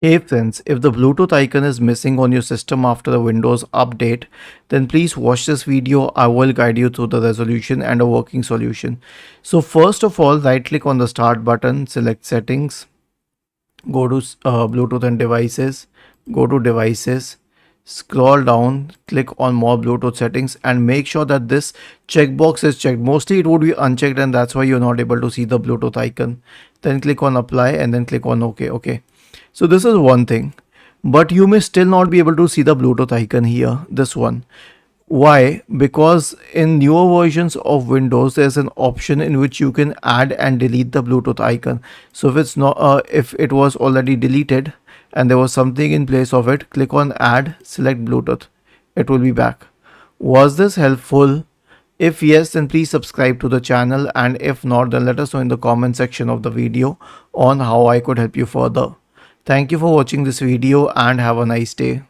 Hey friends, if the Bluetooth icon is missing on your system after a Windows update, then please watch this video. I will guide you through the resolution and a working solution. So first of all, right click on the start button, select settings, go to Bluetooth and devices, go to devices, scroll down, click on more Bluetooth settings and make sure that this checkbox is checked. Mostly it would be unchecked and that's why you're not able to see the Bluetooth icon. Then click on apply and then click on OK. So this is one thing, but you may still not be able to see the Bluetooth icon here, this one. Why? Because in newer versions of Windows, there's an option in which you can add and delete the Bluetooth icon. So if it's not, if it was already deleted and there was something in place of it, click on add, select Bluetooth. It will be back. Was this helpful? If yes, then please subscribe to the channel, and if not, then let us know in the comment section of the video on how I could help you further. Thank you for watching this video and have a nice day.